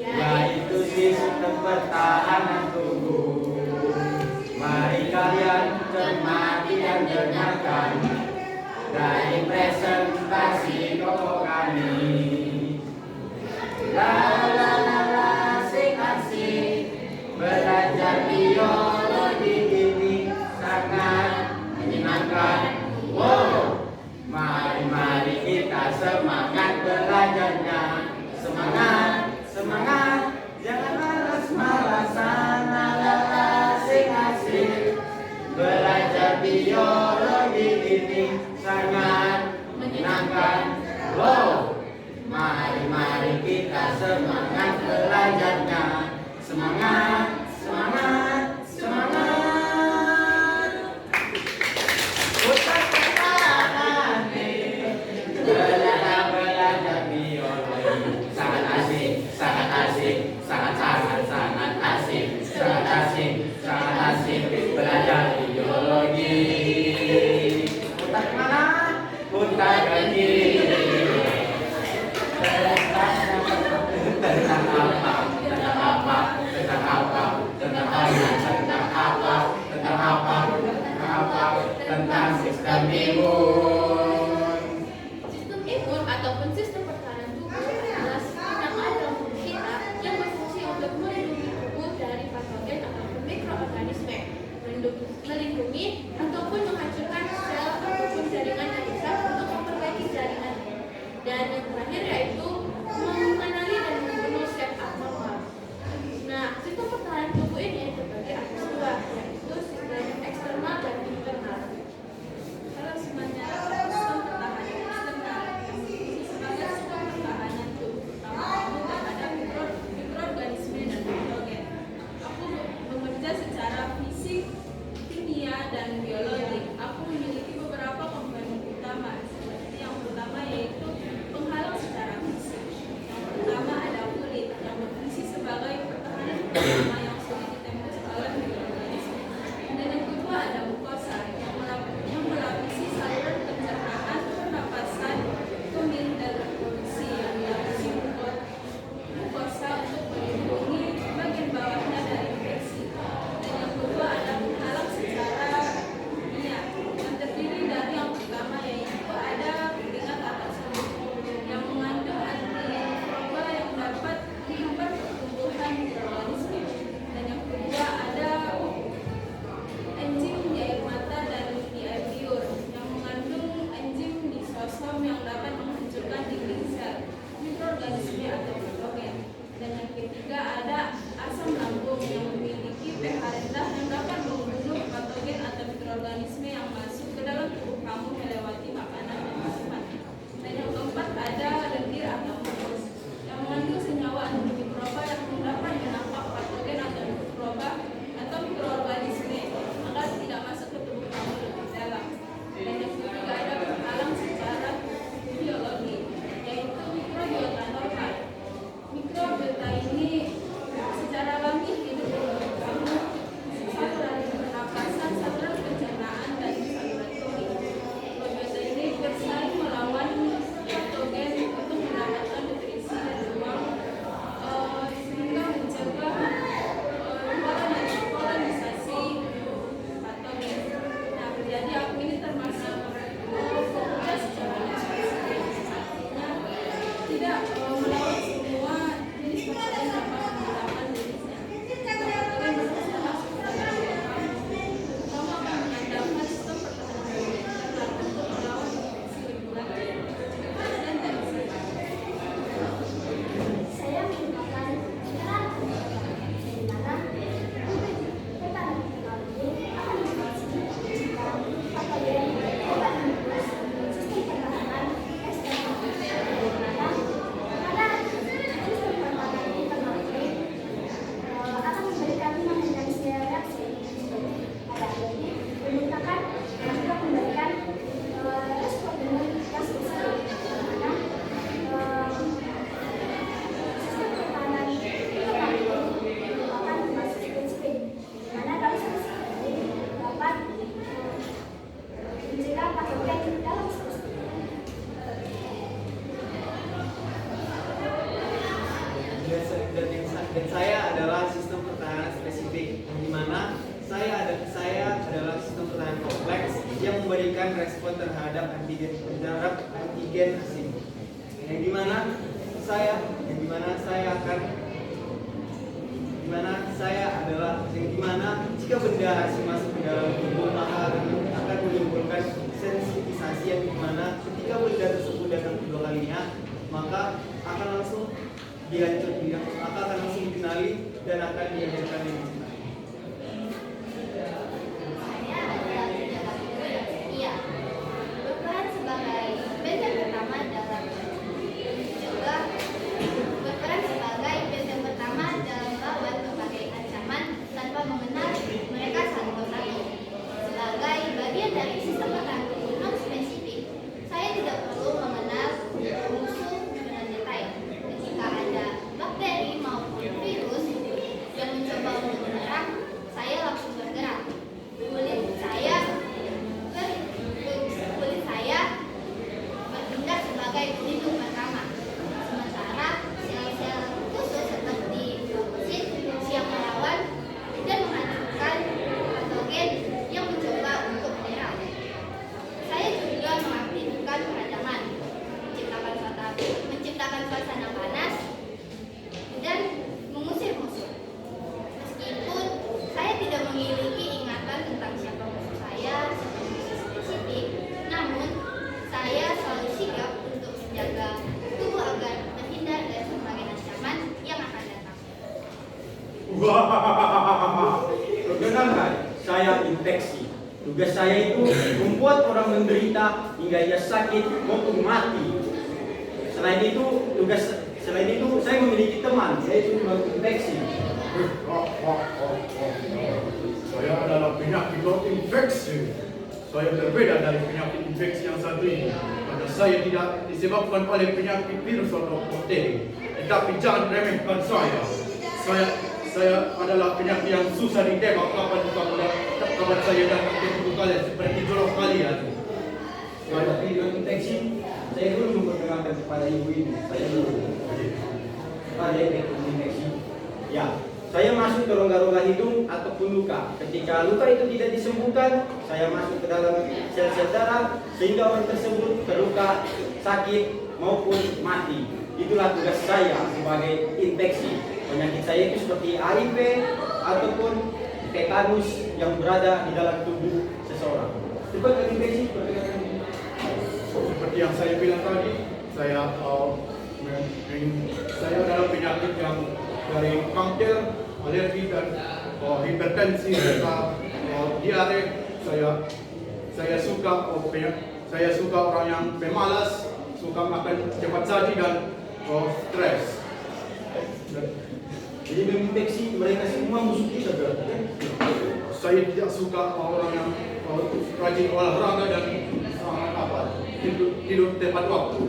yaitu sistem pertahanan tubuh. Mari kalian cermati dan dengarkan dari presentasi kelompok kami. La la la la, asik-asik, belajar biologi ini sangat menyenangkan. Wow, mari kita semangat belajarnya. Semangat, semangat, jangan malas-malasan. La la la, asik-asik, belajar biologi ini sangat menyenangkan. Wow, mari kita semangat belajarnya. Semangat, semangat, semangat. Putar tangan nih, belajar biologi sangat asik, sangat asik, sangat asik, sangat asik belajar biologi. Putar kemana? Putar ke kiri. Tentang sistem imun. Sistem imun ataupun sistem pertahanan tubuh adalah sistem yang ada dalam tubuh kita yang berfungsi untuk melindungi tubuh dari patogen ataupun mikroorganisme, melindungi ataupun menghancurkan sel ataupun jaringan yang rusak untuk memperbaiki jaringannya. Dan yang terakhir yaitu mengenali dan membunuh sel dan saya adalah sistem pertahanan spesifik, di mana saya adalah sistem pertahanan kompleks yang memberikan respon terhadap antigen asing. Yang dimana jika benda asing masuk ke dalam tubuh maka akan menimbulkan sensitisasi yang dimana ketika benda tersebut datang kedua kalinya maka akan langsung dikenali dan akan dihancurkan di sana. Iya, berperan sebagai benteng pertama dalam melawan berbagai ancaman tanpa mengenal mereka satu persatu. Sebagai bagian dari sistem pertahanan tubuh non spesifik, saya tidak perlu mengenal musuh dengan detail. Ketika ada bakteri maupun virus yang mencoba untuk menyerang, saya langsung bergerak. Kulit saya bertindak sebagai pelindung pertama. Sementara sel-sel khusus seperti leukosit siap melawan dan menghancurkan patogen yang mencoba untuk menyerang. Saya juga mengaktifkan peradangan, menciptakan suasana panas dan mengusir musuh. Meskipun saya tidak memiliki ingatan tentang siapa musuh saya secara spesifik, namun saya selalu sigap untuk menjaga tubuh agar terhindar dari berbagai ancaman yang akan datang. Perkenalkan, saya infeksi. Tugas saya itu membuat orang menderita hingga ia sakit maupun mati. Selain itu, saya memiliki teman, yaitu infeksi. Saya adalah penyakit infeksi. Saya berbeda dari penyakit infeksi yang satu ini. Karena saya tidak disebabkan oleh penyakit virus atau bakteri. Tetapi jangan remehkan saya. Saya adalah penyakit yang susah ditebak kapan saya datang ke tubuh kalian seperti jolok kalian. Saya tidak infeksi. Saya dulu memperkenalkan kepada ibu ini. Saya dulu. Pada infeksi. Ya. Saya masuk ke rongga-rongga hidung ataupun luka. Ketika luka itu tidak disembuhkan, saya masuk ke dalam sel-sel darah sehingga orang tersebut terluka, sakit maupun mati. Itulah tugas saya sebagai infeksi. Penyakit saya itu seperti HIV ataupun tetanus yang berada di dalam tubuh seseorang. Sebagai infeksi Seperti yang saya bilang tadi, saya adalah penyakit yang dari kanker, alergi dan hipertensi serta diare. Saya suka orang yang pemalas, suka makan cepat saji dan stres. Jadi menginfeksi mereka semua musuh kita berarti. Saya tidak suka orang yang rajin olahraga dan tidur tepat waktu.